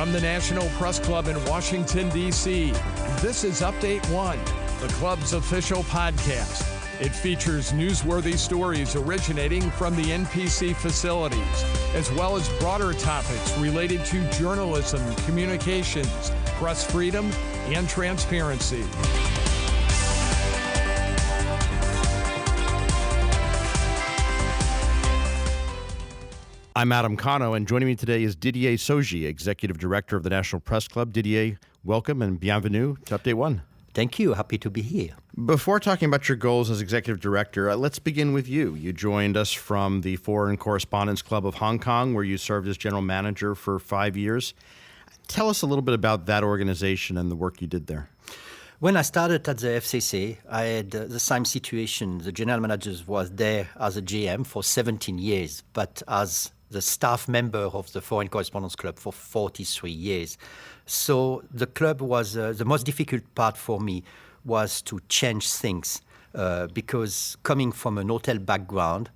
From the National Press Club in Washington, D.C., this is Update One, the club's official podcast. It features newsworthy stories originating from the NPC facilities, as well as broader topics related to journalism, communications, press freedom, and transparency. I'm Adam Konowe, and joining me today is Didier Saugy, Executive Director of the National Press Club. Didier, welcome and bienvenue to Update One. Thank you. Happy to be here. Before talking about your goals as Executive Director, let's begin with you. You joined us from the Foreign Correspondents Club of Hong Kong, where you served as General Manager for 5 years. Tell us a little bit about that organization and the work you did there. When I started at the FCC, I had the same situation. The General Manager was there as a GM for 17 years, but as the staff member of the Foreign Correspondents Club for 43 years. So the club was, the most difficult part for me was to change things because coming from an hotel background,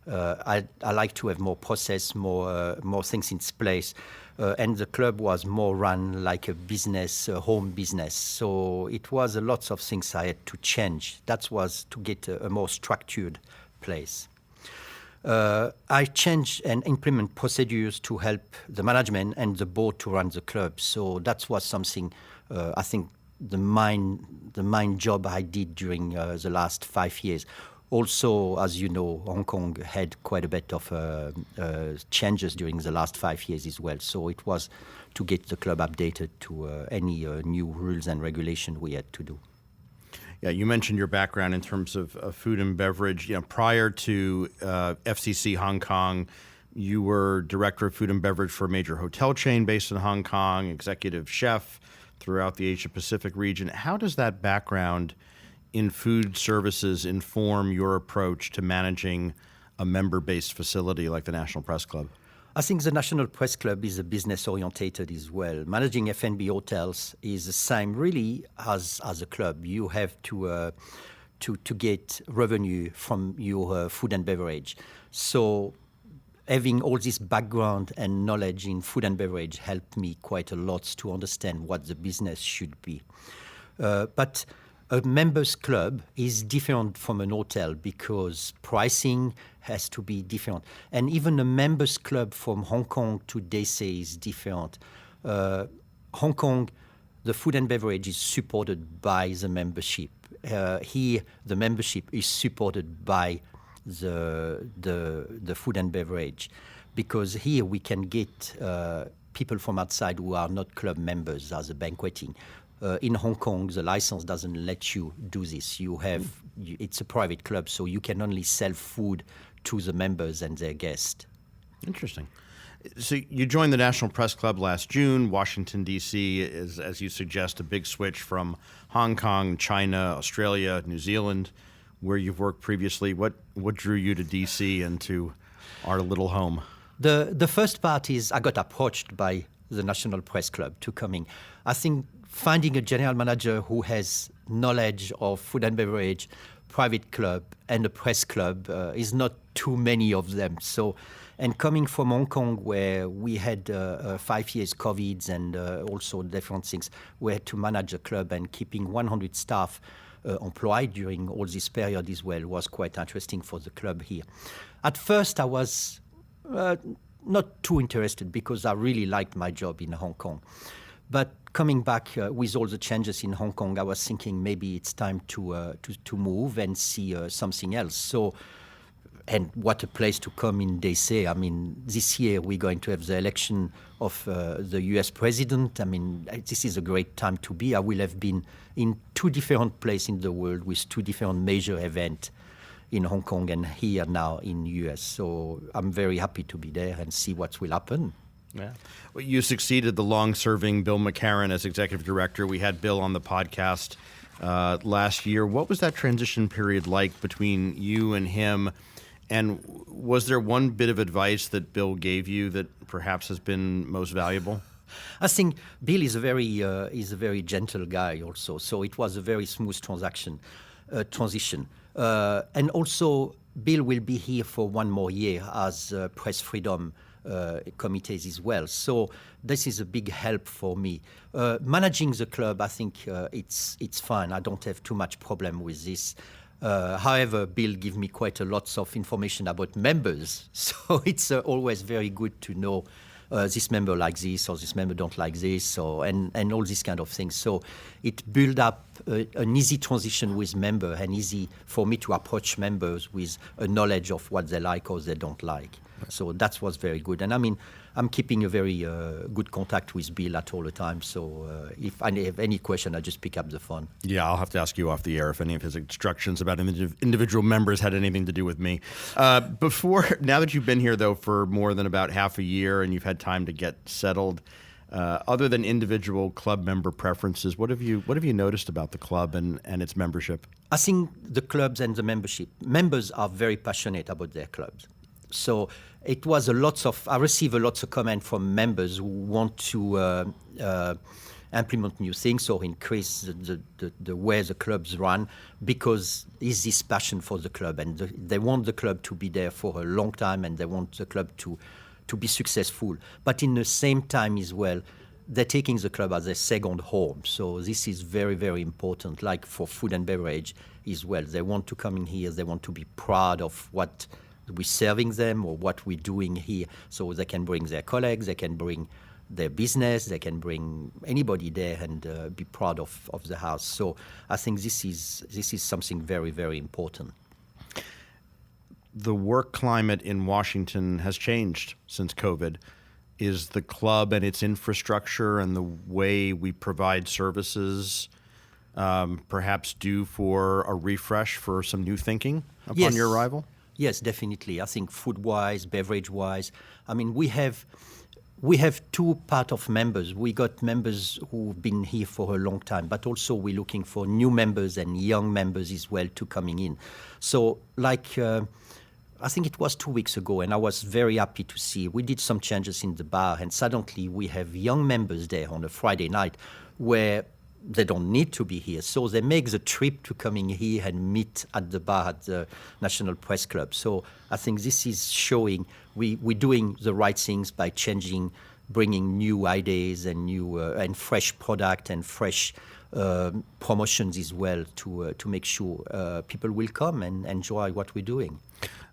I like to have more process, more things in place. And the club was more run like a business, a home business. So it was a lot of things I had to change. That was to get a more structured place. I change and implement procedures to help the management and the board to run the club. So that was something I think the main job I did during the last 5 years. Also, as you know, Hong Kong had quite a bit of changes during the last 5 years as well. So it was to get the club updated to any new rules and regulation we had to do. Yeah, you mentioned your background in terms of food and beverage. You know, prior to FCC Hong Kong, you were director of food and beverage for a major hotel chain based in Hong Kong, executive chef throughout the Asia Pacific region. How does that background in food services inform your approach to managing a member-based facility like the National Press Club? I think the National Press Club is a business-orientated as well. Managing F&B hotels is the same really as a club. You have to get revenue from your food and beverage. So having all this background and knowledge in food and beverage helped me quite a lot to understand what the business should be. But a members club is different from an hotel because pricing has to be different. And even a members club from Hong Kong to DC is different. Hong Kong, the food and beverage is supported by the membership. Here, the membership is supported by the food and beverage because here we can get people from outside who are not club members as a banqueting. In Hong Kong, the license doesn't let you do this. It's a private club, so you can only sell food to the members and their guests. Interesting. So you joined the National Press Club last June. Washington, D.C. is, as you suggest, a big switch from Hong Kong, China, Australia, New Zealand, where you've worked previously. What drew you to D.C. and to our little home? The first part is I got approached by the National Press Club to coming. I think finding a general manager who has knowledge of food and beverage, private club, and a press club is not too many of them. So, and coming from Hong Kong, where we had 5 years COVID and also different things, we had to manage a club and keeping 100 staff employed during all this period as well was quite interesting for the club here. At first, I was not too interested because I really liked my job in Hong Kong. But coming back with all the changes in Hong Kong, I was thinking maybe it's time to move and see something else. So, and what a place to come in DC. I mean, this year we're going to have the election of the US president. I mean, this is a great time to be. I will have been in 2 different places in the world with 2 different major events in Hong Kong and here now in US. So I'm very happy to be there and see what will happen. Yeah. Well, you succeeded the long-serving Bill McCarran as executive director. We had Bill on the podcast last year. What was that transition period like between you and him? And was there one bit of advice that Bill gave you that perhaps has been most valuable? I think Bill is a very gentle guy also. So it was a very smooth transition. And also, Bill will be here for 1 more year as press freedom committees as well. So this is a big help for me. Managing the club, I think it's fine. I don't have too much problem with this. However, Bill gives me quite a lot of information about members, so it's always very good to know this member like this or this member don't like this, and all these kind of things. So it build up an easy transition with member and easy for me to approach members with a knowledge of what they like or they don't like. Right. So that was very good. And I mean, I'm keeping a very good contact with Bill at all the time. So if I have any question, I just pick up the phone. Yeah, I'll have to ask you off the air if any of his instructions about individual members had anything to do with me. Now that you've been here, though, for more than about half a year and you've had time to get settled, other than individual club member preferences, what have you noticed about the club and its membership? I think the clubs and the membership. Members are very passionate about their clubs. So it was I received a lot of comments from members who want to implement new things or increase the way the clubs run because is this passion for the club, and they want the club to be there for a long time, and they want the club to be successful. But in the same time as well, they're taking the club as their second home. So this is very, very important, like for food and beverage as well. They want to come in here, they want to be proud of what we're serving them or what we're doing here. So they can bring their colleagues, they can bring their business, they can bring anybody there and be proud of the house. So I think this is something very, very important. The work climate in Washington has changed since COVID. Is the club and its infrastructure and the way we provide services perhaps due for a refresh, for some new thinking upon your arrival? Yes, definitely. I think food-wise, beverage-wise. I mean, we have two part of members. We got members who've been here for a long time, but also we're looking for new members and young members as well to coming in. So I think it was 2 weeks ago, and I was very happy to see we did some changes in the bar, and suddenly we have young members there on a Friday night where they don't need to be here. So they make the trip to coming here and meet at the bar at the National Press Club. So I think this is showing we're doing the right things by changing, bringing new ideas and new and fresh product and fresh promotions as well to make sure people will come and enjoy what we're doing.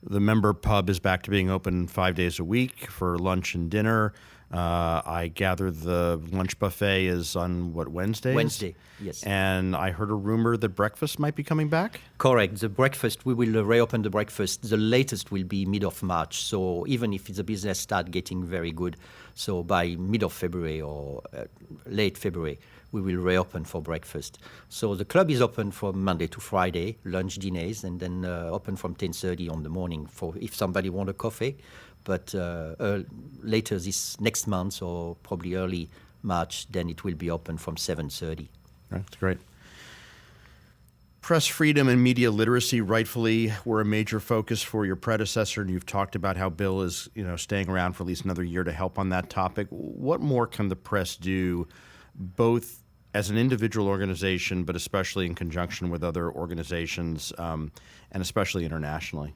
The member pub is back to being open 5 days a week for lunch and dinner. I gather the lunch buffet is on, Wednesdays? Wednesday, yes. And I heard a rumor that breakfast might be coming back? Correct. The breakfast, we will reopen the breakfast. The latest will be mid of March. So even if the business start getting very good, so by mid of February or late February, we will reopen for breakfast. So the club is open from Monday to Friday, lunch, dinners, and then open from 10:30 on the morning for if somebody want a coffee. But later this next month or probably early March, then it will be open from 7:30. That's great. Press freedom and media literacy rightfully were a major focus for your predecessor, and you've talked about how Bill is, staying around for at least another year to help on that topic. What more can the press do, both as an individual organization, but especially in conjunction with other organizations, and especially internationally?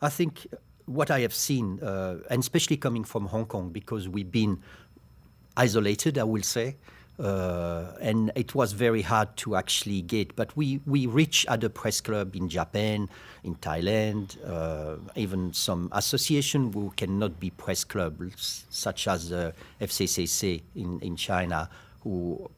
I think what I have seen, and especially coming from Hong Kong, because we've been isolated, I will say, and it was very hard to actually get. But we reached other press club in Japan, in Thailand, even some association who cannot be press clubs, such as FCCC in China, who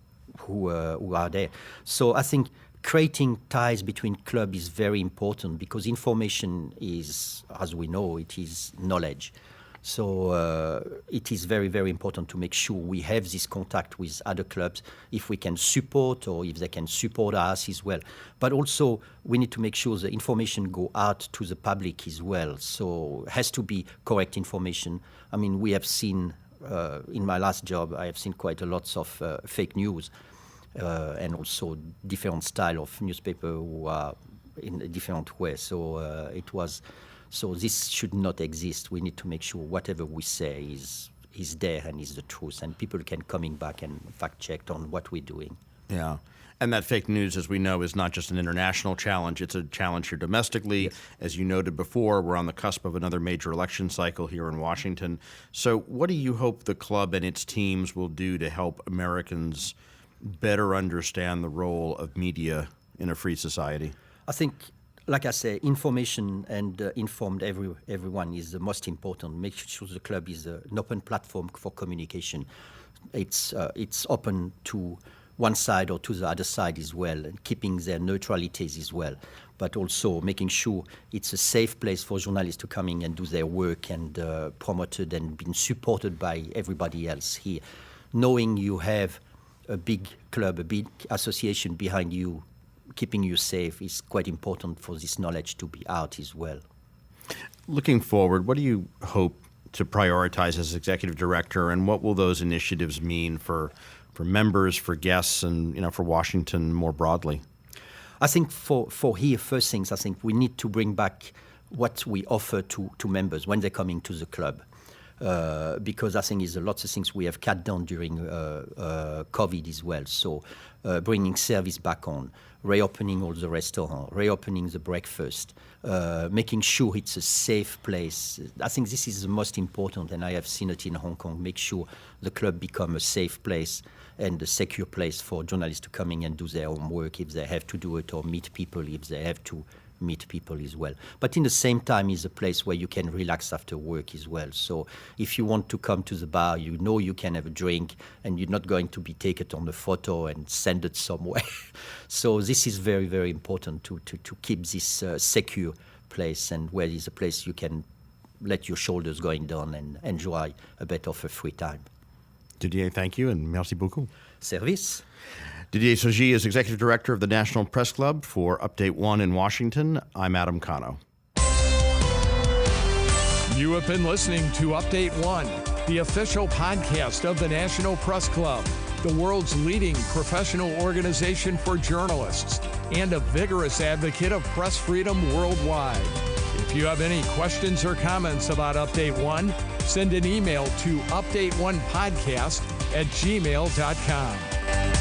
are there. So I think creating ties between clubs is very important because information is, as we know, it is knowledge. So it is very, very important to make sure we have this contact with other clubs if we can support or if they can support us as well. But also we need to make sure the information go out to the public as well. So it has to be correct information. I mean, we have seen, in my last job, I have seen quite a lot of fake news. And also different style of newspaper who are in a different way. So So this should not exist. We need to make sure whatever we say is there and is the truth, and people can coming back and fact check on what we're doing. Yeah. And that fake news, as we know, is not just an international challenge. It's a challenge here domestically. Yes. As you noted before, we're on the cusp of another major election cycle here in Washington. So what do you hope the club and its teams will do to help Americans better understand the role of media in a free society? I think, like I say, information and informed everyone is the most important. Make sure the club is an open platform for communication. It's open to one side or to the other side as well, and keeping their neutralities as well, but also making sure it's a safe place for journalists to come in and do their work and promoted and being supported by everybody else here. Knowing you have a big club, a big association behind you, keeping you safe is quite important for this knowledge to be out as well. Looking forward, what do you hope to prioritize as executive director, and what will those initiatives mean for members, for guests, and for Washington more broadly? I think for here, first things, I think we need to bring back what we offer to members when they're coming to the club. Because I think there's lots of things we have cut down during COVID as well. So bringing service back on, reopening all the restaurants, reopening the breakfast, making sure it's a safe place. I think this is the most important, and I have seen it in Hong Kong. Make sure the club become a safe place and a secure place for journalists to come in and do their own work if they have to do it, or meet people if they have to meet people as well. But in the same time, is a place where you can relax after work as well. So if you want to come to the bar, you know you can have a drink and you're not going to be taken on a photo and send it somewhere. So this is very, very important to keep this secure place, and where is a place you can let your shoulders going down and enjoy a bit of a free time. Didier, thank you, and merci beaucoup. Service. Didier Saugy is Executive Director of the National Press Club. For Update 1 in Washington, I'm Adam Konowe. You have been listening to Update 1, the official podcast of the National Press Club, the world's leading professional organization for journalists and a vigorous advocate of press freedom worldwide. If you have any questions or comments about Update 1, send an email to update1podcast@gmail.com.